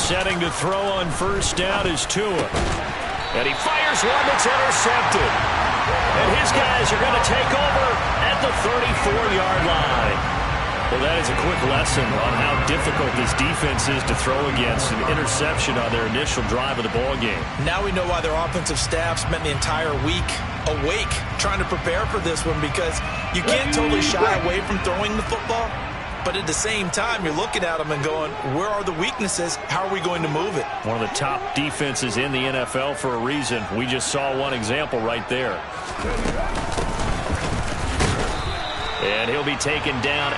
Setting to throw on first down is Tua. And he fires one that's intercepted. And his guys are going to take over at the 34-yard line. Well, that is a quick lesson on how difficult this defense is to throw against an interception on their initial drive of the ball game. Now we know why their offensive staff spent the entire week awake trying to prepare for this one, because you can't totally shy away from throwing the football. But at the same time, you're looking at them and going, where are the weaknesses? How are we going to move it? One of the top defenses in the NFL for a reason. We just saw one example right there. And he'll be taken down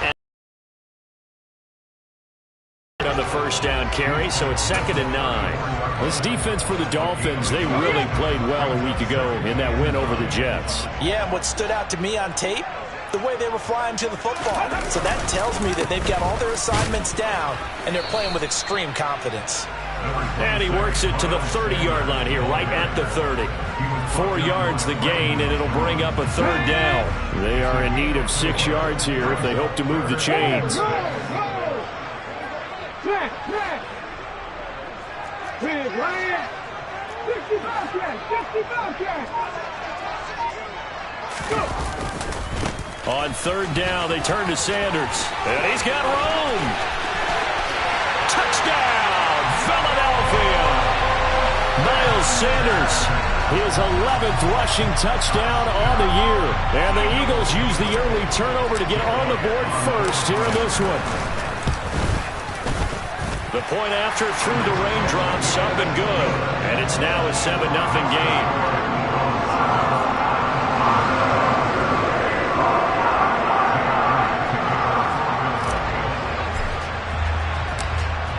on the first down carry, so it's 2nd and 9. This defense for the Dolphins, they really played well a week ago in that win over the Jets. Yeah, and what stood out to me on tape, the way they were flying to the football. So that tells me that they've got all their assignments down, and they're playing with extreme confidence. And he works it to the 30-yard line here, right at the 30. 4 yards the gain, and it'll bring up a 3rd down. They are in need of 6 yards here if they hope to move the chains. On 3rd down, they turn to Sanders. And he's got room. Touchdown, Philadelphia. Miles Sanders, his 11th rushing touchdown on the year. And the Eagles use the early turnover to get on the board first here in this one. The point after through the raindrops up and good. And it's now a 7-0 game.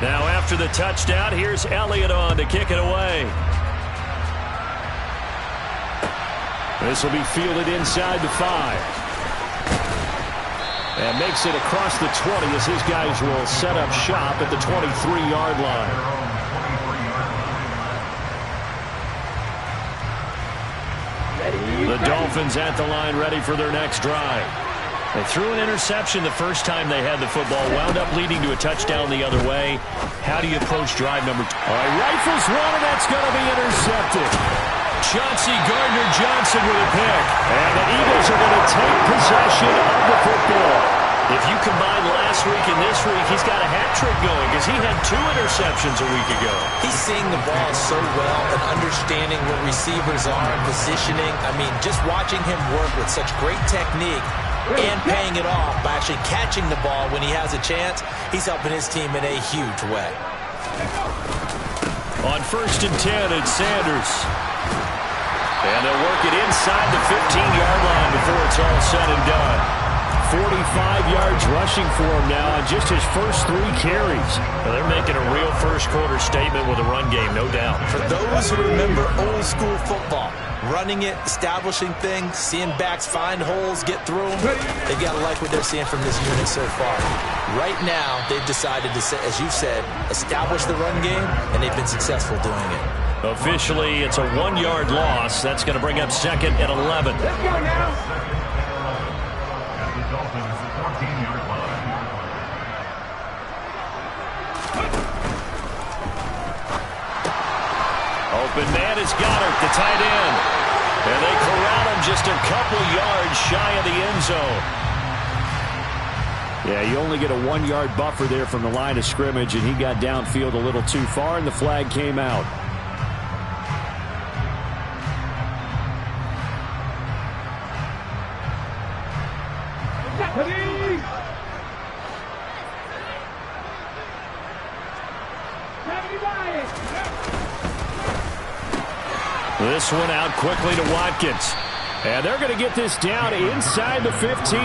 Now after the touchdown, here's Elliott on to kick it away. This will be fielded inside the 5. And makes it across the 20 as his guys will set up shop at the 23-yard line. The Dolphins at the line ready for their next drive. They threw an interception the first time they had the football, wound up leading to a touchdown the other way. How do you approach drive number 2? All right, rifles one, and that's going to be intercepted. Chauncey Gardner-Johnson with a pick. And the Eagles are going to take possession of the football. If you combine last week and this week, he's got a hat trick going because he had 2 interceptions a week ago. He's seeing the ball so well and understanding what receivers are and positioning. I mean, just watching him work with such great technique and paying it off by actually catching the ball when he has a chance, he's helping his team in a huge way. On 1st and 10, it's Sanders. And they'll work it inside the 15-yard line before it's all said and done. 45 yards rushing for him now on just his first 3 carries. Well, they're making a real first-quarter statement with a run game, no doubt. For those who remember old-school football, running it, establishing things, seeing backs find holes, get through them, they've got to like what they're seeing from this unit so far. Right now, they've decided to, as you said, establish the run game, and they've been successful doing it. Officially, it's a 1-yard loss. That's going to bring up 2nd and 11. Let's go now. Open man is Goddard, the tight end. And they corral him just a couple yards shy of the end zone. Yeah, you only get a 1-yard buffer there from the line of scrimmage, and he got downfield a little too far, and the flag came out. This one out quickly to Watkins. And they're going to get this down inside the 15.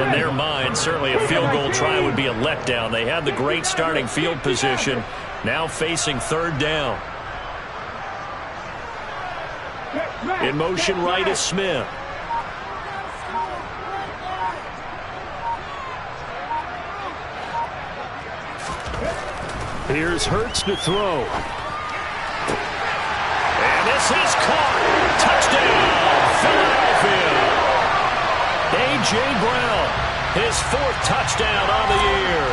In their mind, certainly a field goal try would be a letdown. They had the great starting field position. Now facing 3rd down. In motion right is Smith. Here's Hurts to throw. And this is caught. Touchdown, Philadelphia. A.J. Brown, his 4th touchdown on the year.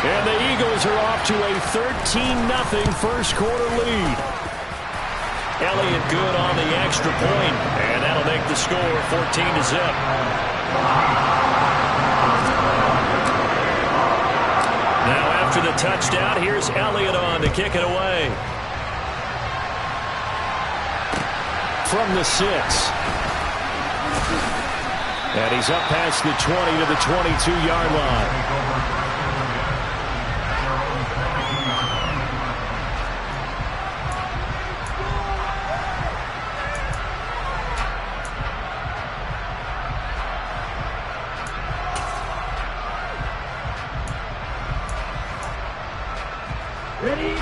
And the Eagles are off to a 13-0 first quarter lead. Elliott good on the extra point, and that'll make the score 14-0. Now after the touchdown, here's Elliott on to kick it away. From the 6. And he's up past the 20 to the 22-yard line.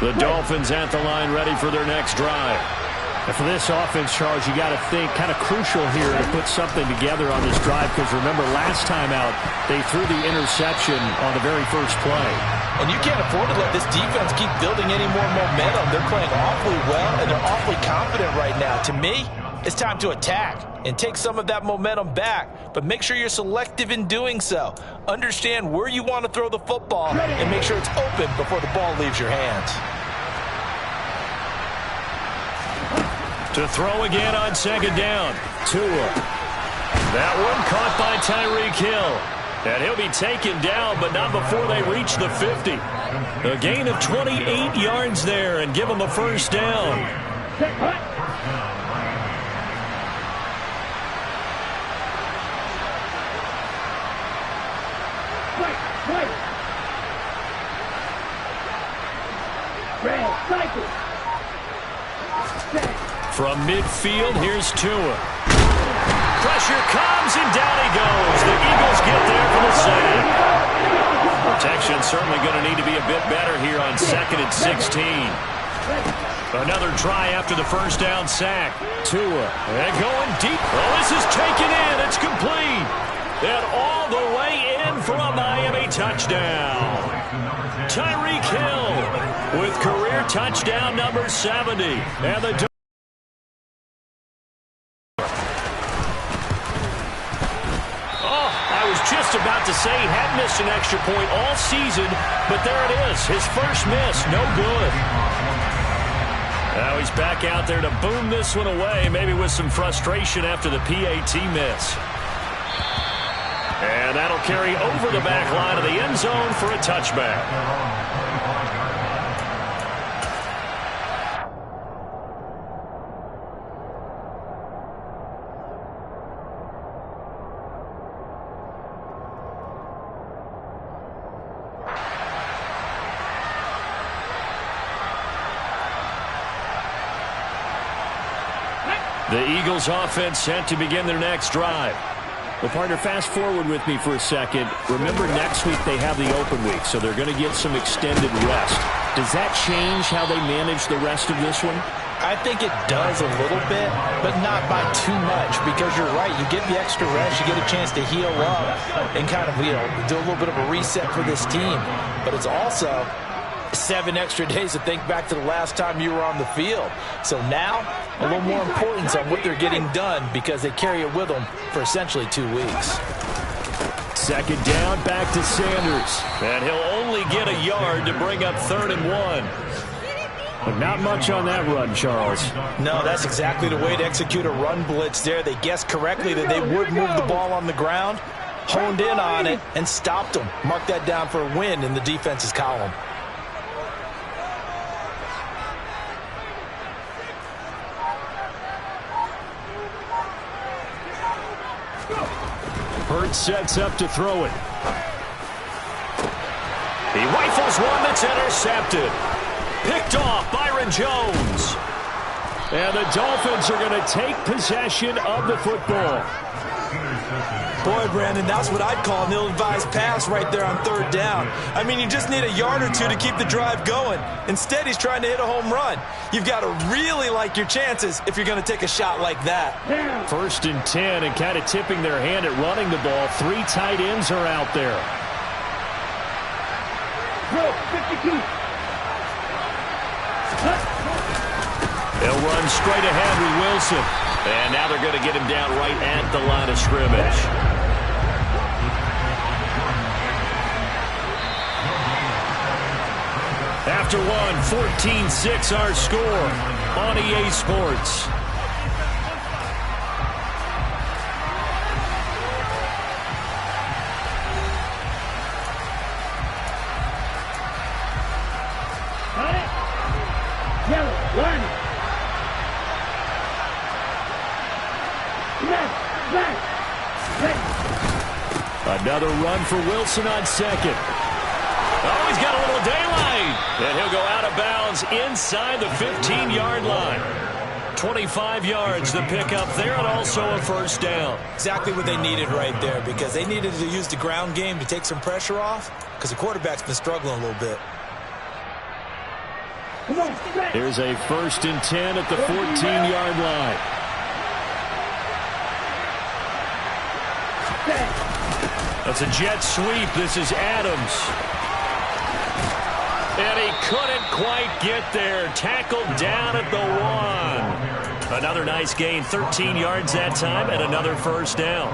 The Dolphins at the line ready for their next drive. And for this offense, Charles, you got to think kind of crucial here to put something together on this drive, because remember last time out they threw the interception on the very first play. And you can't afford to let this defense keep building any more momentum. They're playing awfully well, and they're awfully confident right now. To me, it's time to attack and take some of that momentum back, but make sure you're selective in doing so. Understand where you want to throw the football and make sure it's open before the ball leaves your hands. To throw again on second down. Tua. That one caught by Tyreek Hill. And he'll be taken down, but not before they reach the 50. A gain of 28 yards there and give him a first down. From midfield, here's Tua. Pressure comes, and down he goes. The Eagles get there for the save. Protection certainly going to need to be a bit better here on 2nd and 16. Another try after the first down sack. Tua, and going deep. Oh, this is taken in. It's complete. And all the way in for a Miami touchdown. Tyreek Hill with career touchdown number 70. And the just about to say he had missed an extra point all season, but there it is. His first miss, no good. Now he's back out there to boom this one away, maybe with some frustration after the PAT miss. And that'll carry over the back line of the end zone for a touchback. The Eagles offense set to begin their next drive. Well, partner, fast forward with me for a second. Remember, next week they have the open week, so they're going to get some extended rest. Does that change how they manage the rest of this one? I think it does a little bit, but not by too much, because you're right. You get the extra rest, you get a chance to heal up and kind of, do a little bit of a reset for this team. But it's also 7 extra days to think back to the last time you were on the field. So now, a little more importance on what they're getting done, because they carry it with them for essentially 2 weeks. Second down, back to Sanders. And he'll only get a yard to bring up 3rd and 1. But not much on that run, Charles. No, that's exactly the way to execute a run blitz there. They guessed correctly that they would move the ball on the ground, honed in on it, and stopped them. Mark that down for a win in the defense's column. Hurts sets up to throw it. He rifles one that's intercepted. Picked off Byron Jones. And the Dolphins are going to take possession of the football. Boy, Brandon, that's what I'd call an ill-advised pass right there on 3rd down. I mean, you just need a yard or two to keep the drive going. Instead, he's trying to hit a home run. You've got to really like your chances if you're going to take a shot like that. 1st and 10, and kind of tipping their hand at running the ball. 3 tight ends are out there. 52. They'll run straight ahead with Wilson. And now they're going to get him down right at the line of scrimmage. After one, 14-6 our score on EA Sports. Another run for Wilson on second. Oh, he's got a little daylight. And he'll go out of bounds inside the 15-yard line. 25 yards to pick up there, and also a first down. Exactly what they needed right there, because they needed to use the ground game to take some pressure off, because the quarterback's been struggling a little bit. Here's a 1st and 10 at the 14-yard line. That's a jet sweep. This is Adams. And he couldn't quite get there. Tackled down at the 1. Another nice gain, 13 yards that time, and another first down.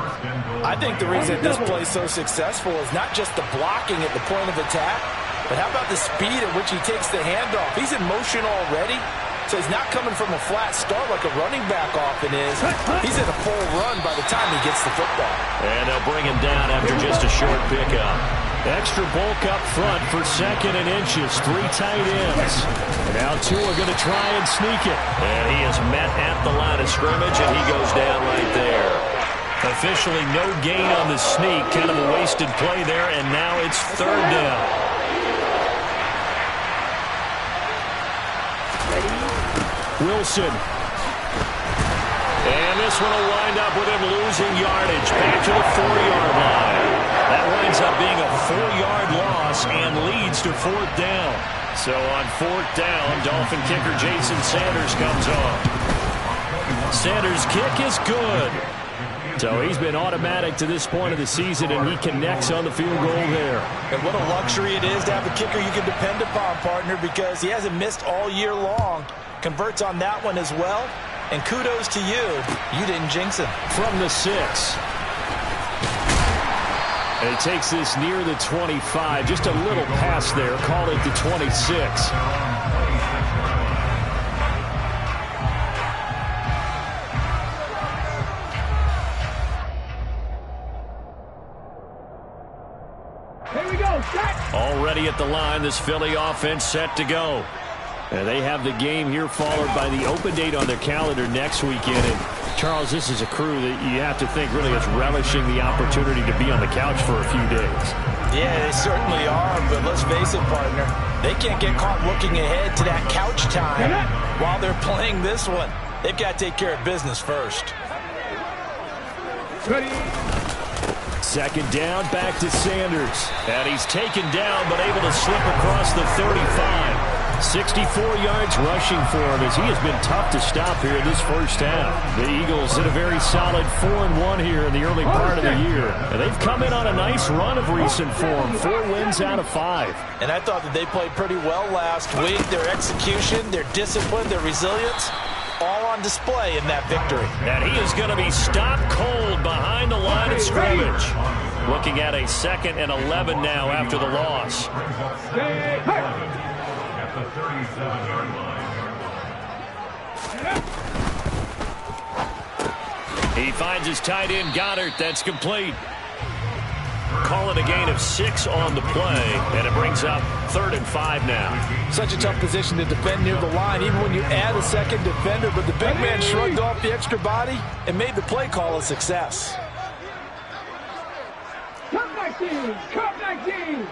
I think the reason this play is so successful is not just the blocking at the point of attack, but how about the speed at which he takes the handoff? He's in motion already, so he's not coming from a flat start like a running back often is. He's in a full run by the time he gets the football. And they'll bring him down after just a short pickup. Extra bulk up front for 2nd and inches. 3 tight ends. Now 2 are going to try and sneak it. And he is met at the line of scrimmage, and he goes down right there. Officially no gain on the sneak. Kind of a wasted play there, and now it's 3rd down. Wilson. And this one will wind up with him losing yardage. Back to the 4-yard line. That winds up being a 4-yard loss and leads to 4th down. So on 4th down, Dolphin kicker Jason Sanders comes on. Sanders' kick is good. So he's been automatic to this point of the season, and he connects on the field goal there. And what a luxury it is to have a kicker you can depend upon, partner, because he hasn't missed all year long. Converts on that one as well. And kudos to you. You didn't jinx him. From the 6. And he takes this near the 25. Just a little pass there. Call it the 26. Here we go. Set. Already at the line, this Philly offense set to go. And they have the game here followed by the open date on their calendar next weekend. And Charles, this is a crew that you have to think really is relishing the opportunity to be on the couch for a few days. Yeah, they certainly are, but let's face it, partner. They can't get caught looking ahead to that couch time while they're playing this one. They've got to take care of business first. Ready. 2nd down, back to Sanders. And he's taken down, but able to slip across the 35. 64 yards rushing for him as he has been tough to stop here in this first half. The Eagles in a very solid 4-1 here in the early part of the year. And they've come in on a nice run of recent form. 4 wins out of 5. And I thought that they played pretty well last week. Their execution, their discipline, their resilience, all on display in that victory. And he is going to be stopped cold behind the line of scrimmage. Looking at a 2nd and 11 now after the loss. The 37-yard line. He finds his tight end, Goddard. That's complete. Call it a gain of 6 on the play, and it brings up 3rd and 5 now. Such a tough position to defend near the line, even when you add a 2nd defender, but the big man shrugged off the extra body and made the play call a success. Cut 19! Cut 19!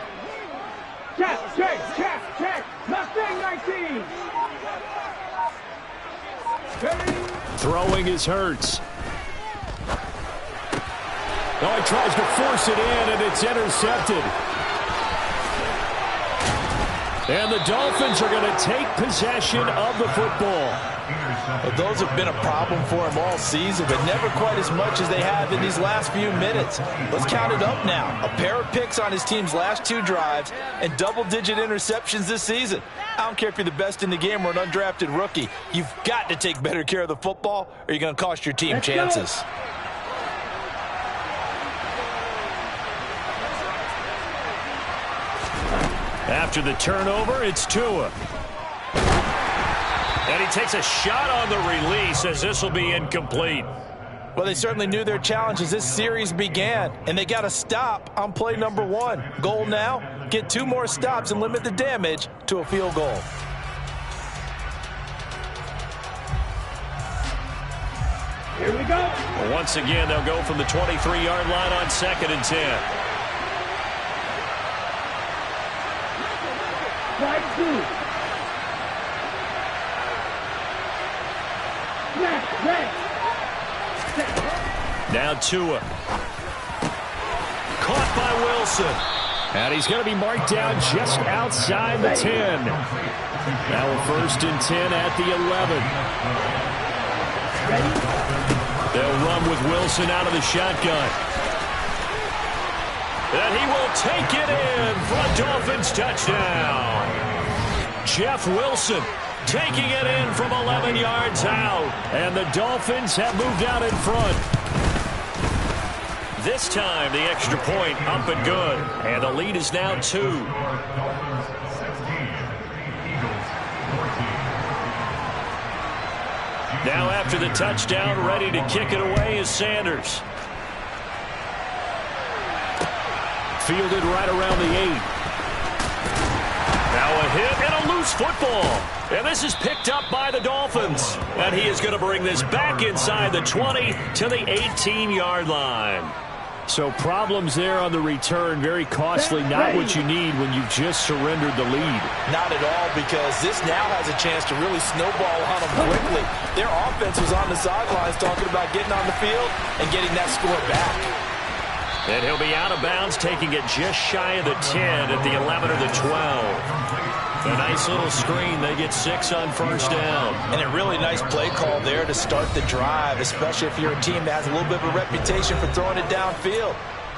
Check, check, check, check! Mustang 19! Ready? Throwing is Hurts. Oh, he tries to force it in, and it's intercepted. And the Dolphins are going to take possession of the football. Well, those have been a problem for him all season, but never quite as much as they have in these last few minutes. Let's count it up now. A pair of picks on his team's last 2 drives and double-digit interceptions this season. I don't care if you're the best in the game or an undrafted rookie. You've got to take better care of the football or you're going to cost your team chances. After the turnover, it's Tua. And he takes a shot on the release as this will be incomplete. Well, they certainly knew their challenge as this series began, and they got to stop on play number 1. Goal now, get 2 more stops and limit the damage to a field goal. Here we go. Well, once again, they'll go from the 23-yard line on 2nd and 10. Strike 2. Red. Now Tua. Caught by Wilson. And he's going to be marked down just outside the 10. Now a 1st and 10 at the 11. They'll run with Wilson out of the shotgun. And he will take it in for a Dolphins touchdown. Jeff Wilson taking it in from 11 yards out. And the Dolphins have moved out in front. This time, the extra point up and good. And the lead is now 2. Now after the touchdown, ready to kick it away is Sanders. Fielded right around the 8. Now a hit and a loose football. And this is picked up by the Dolphins. And he is going to bring this back inside the 20 to the 18-yard line. So problems there on the return, very costly, not what you need when you just surrendered the lead. Not at all, because this now has a chance to really snowball on them quickly. Their offense was on the sidelines talking about getting on the field and getting that score back. And he'll be out of bounds, taking it just shy of the 10 at the 11 or the 12. A nice little screen. They get 6 on 1st down. And a really nice play call there to start the drive, especially if you're a team that has a little bit of a reputation for throwing it downfield.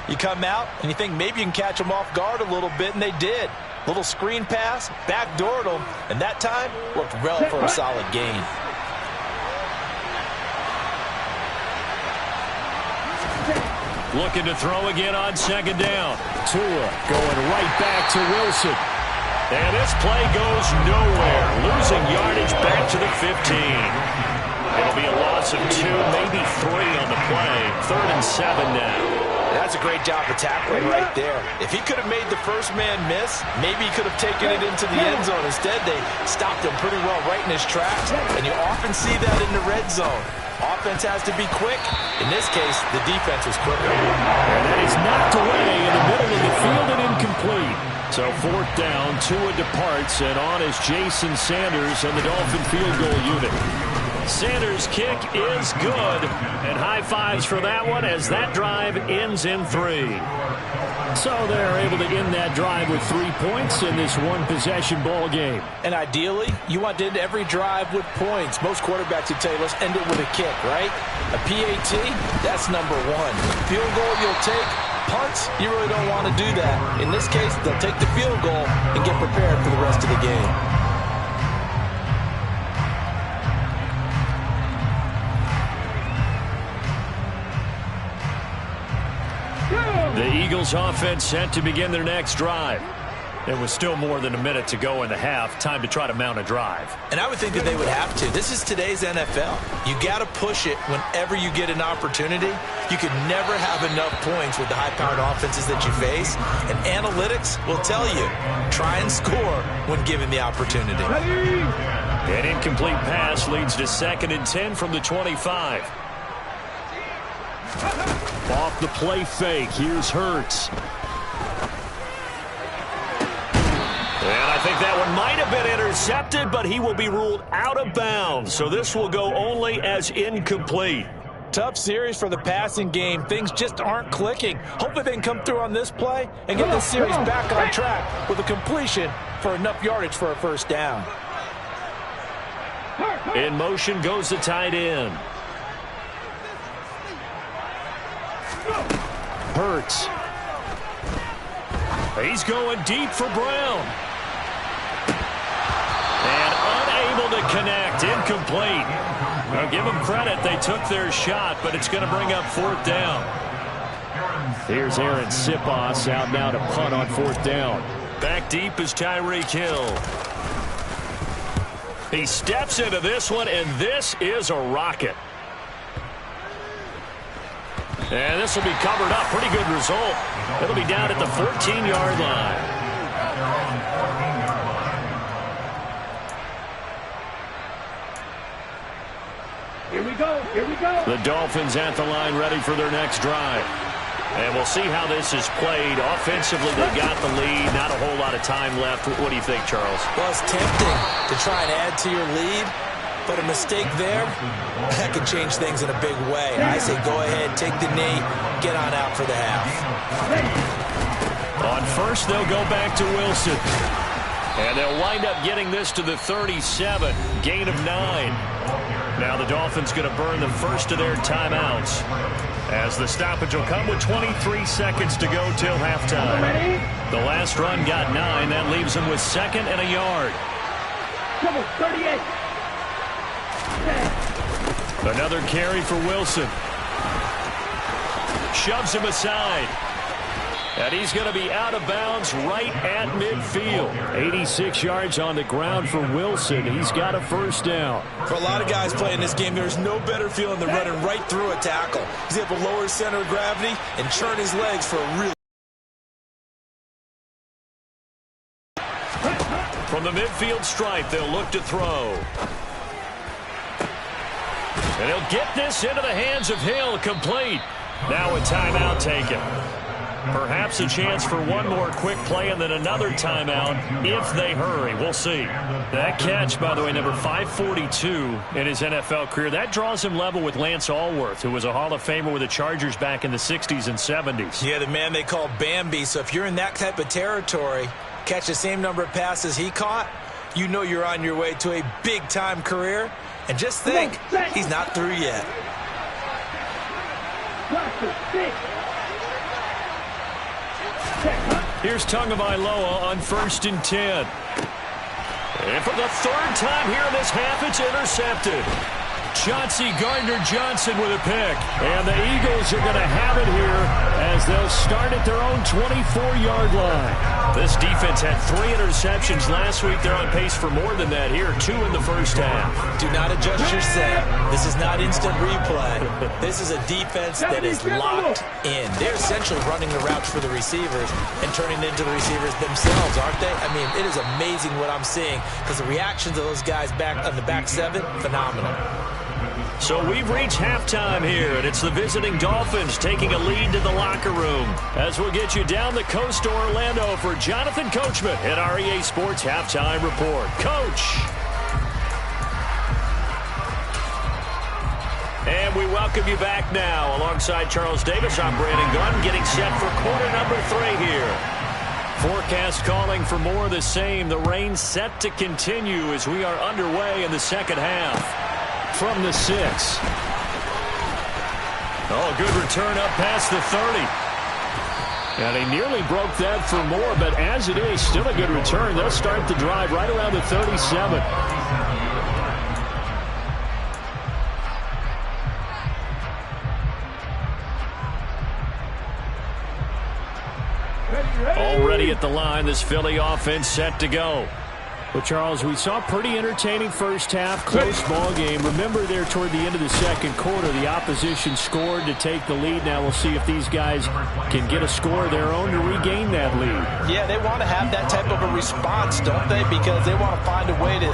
You come out and you think maybe you can catch them off guard a little bit, and they did. Little screen pass, backdoored them, and that time worked well for a solid gain. Looking to throw again on 2nd down. Tua going right back to Wilson. And this play goes nowhere. Losing yardage back to the 15. It'll be a loss of 2, maybe 3 on the play. 3rd and 7 now. That's a great job of tackling right there. If he could have made the first man miss, maybe he could have taken it into the end zone. Instead, they stopped him pretty well right in his tracks. And you often see that in the red zone. Offense has to be quick. In this case, the defense was quicker. And that is knocked away in the middle of the field and incomplete. So 4th down, Tua departs, and on is Jason Sanders and the Dolphin field goal unit. Sanders' kick is good, and high fives for that one as that drive ends in 3. So they're able to end that drive with 3 points in this one-possession ball game. And ideally, you want to end every drive with points. Most quarterbacks would tell you, let's end it with a kick, right? A PAT, that's number 1. Field goal you'll take. Punts, you really don't want to do that. In this case, they'll take the field goal and get prepared for the rest of the game. The Eagles offense set to begin their next drive. There was still more than a minute to go in the half. Time to try to mount a drive. And I would think that they would have to. This is today's NFL. You got to push it whenever you get an opportunity. You could never have enough points with the high-powered offenses that you face. And analytics will tell you, try and score when given the opportunity. An incomplete pass leads to 2nd and 10 from the 25. Off the play fake, here's Hurts. And I think that one might have been intercepted, but he will be ruled out of bounds. So this will go only as incomplete. Tough series for the passing game. Things just aren't clicking. Hopefully they can come through on this play and get this series back on track with a completion for enough yardage for a 1st down. In motion goes the tight end. Hurts. He's going deep for Brown. And unable to connect. Incomplete. Well, give them credit. They took their shot, but it's going to bring up 4th down. Here's Aaron Sipos out now to punt on 4th down. Back deep is Tyreek Hill. He steps into this one, and this is a rocket. And this will be covered up. Pretty good result. It'll be down at the 14-yard line. Here we go. Here we go. The Dolphins at the line ready for their next drive. And we'll see how this is played. Offensively, they got the lead. Not a whole lot of time left. What do you think, Charles? Well, it's tempting to try and add to your lead, but a mistake there, that could change things in a big way. I say go ahead, take the knee, get on out for the half. On first, they'll go back to Wilson. And they'll wind up getting this to the 37. Gain of 9. Now the Dolphins going to burn the first of their timeouts, as the stoppage will come with 23 seconds to go till halftime. The last run got 9. That leaves them with 2nd and a yard. 38. Another carry for Wilson. Shoves him aside. And he's going to be out of bounds right at midfield. 86 yards on the ground for Wilson. He's got a first down. For a lot of guys playing this game, there's no better feeling than running right through a tackle. He's able to lower his center of gravity and churn his legs for a real. From the midfield stripe, they'll look to throw. And he'll get this into the hands of Hill, complete. Now a timeout taken. Perhaps a chance for one more quick play and then another timeout if they hurry. We'll see. That catch, by the way, number 542 in his NFL career, that draws him level with Lance Allworth, who was a Hall of Famer with the Chargers back in the 60s and 70s. Yeah, the man they call Bambi. So if you're in that type of territory, catch the same number of passes he caught, you know you're on your way to a big-time career. And just think, he's not through yet. Here's Tagovailoa on 1st and 10. And for the 3rd time here in this half, it's intercepted. Chauncey Gardner-Johnson with a pick. And the Eagles are going to have it here as they'll start at their own 24-yard line. This defense had 3 interceptions last week. They're on pace for more than that here. 2 in the first half. Do not adjust your set. This is not instant replay. This is a defense that is locked in. They're essentially running the routes for the receivers and turning it into the receivers themselves, aren't they? I mean, it is amazing what I'm seeing because the reactions of those guys back on the back 7, phenomenal. So we've reached halftime here, and it's the visiting Dolphins taking a lead to the locker room. As we'll get you down the coast to Orlando for Jonathan Coachman at our EA Sports Halftime Report. Coach! And we welcome you back now. Alongside Charles Davis, I'm Brandon Gunn, getting set for quarter number 3 here. Forecast calling for more of the same. The rain set to continue as we are underway in the second half. From the 6. Oh, good return up past the 30. And he nearly broke that for more, but as it is, still a good return. They'll start the drive right around the 37. Already at the line, this Philly offense set to go. Well, Charles, we saw pretty entertaining first half, close ball game. Remember there toward the end of the second quarter, the opposition scored to take the lead. Now we'll see if these guys can get a score of their own to regain that lead. Yeah, they want to have that type of a response, don't they? Because they want to find a way to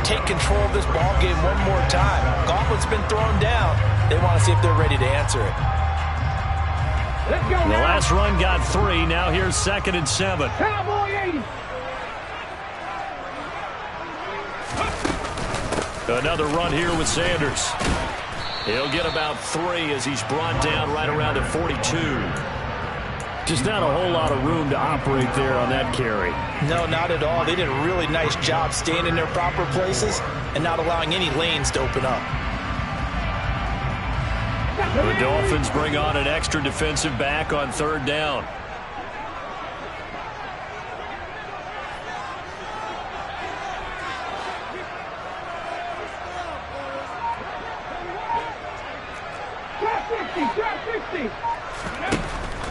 take control of this ball game one more time. Gauntlet's been thrown down. They want to see if they're ready to answer it. Let's go. The last run got 3. Now here's 2nd and 7. Cowboy 80. Another run here with Sanders. He'll get about 3 as he's brought down right around the 42. Just not a whole lot of room to operate there on that carry. No, not at all. They did a really nice job staying in their proper places and not allowing any lanes to open up. The Dolphins bring on an extra defensive back on 3rd down.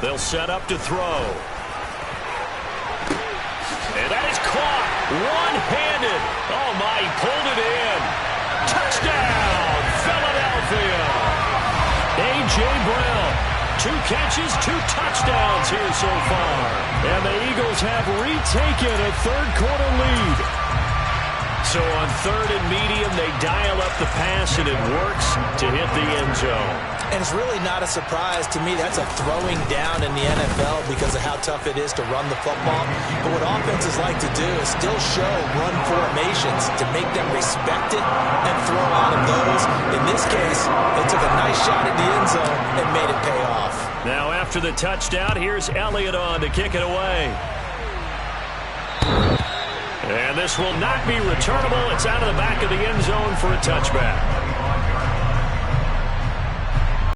They'll set up to throw. One-handed. Oh, my, he pulled it in. Touchdown, Philadelphia. A.J. Brown, 2 catches, 2 touchdowns here so far. And the Eagles have retaken a third-quarter lead. So on 3rd and medium, they dial up the pass, and it works to hit the end zone. And it's really not a surprise to me. That's a throwing down in the NFL because of how tough it is to run the football. But what offenses like to do is still show run formations to make them respect it and throw out of those. In this case, they took a nice shot at the end zone and made it pay off. Now after the touchdown, here's Elliott on to kick it away. And this will not be returnable. It's out of the back of the end zone for a touchback.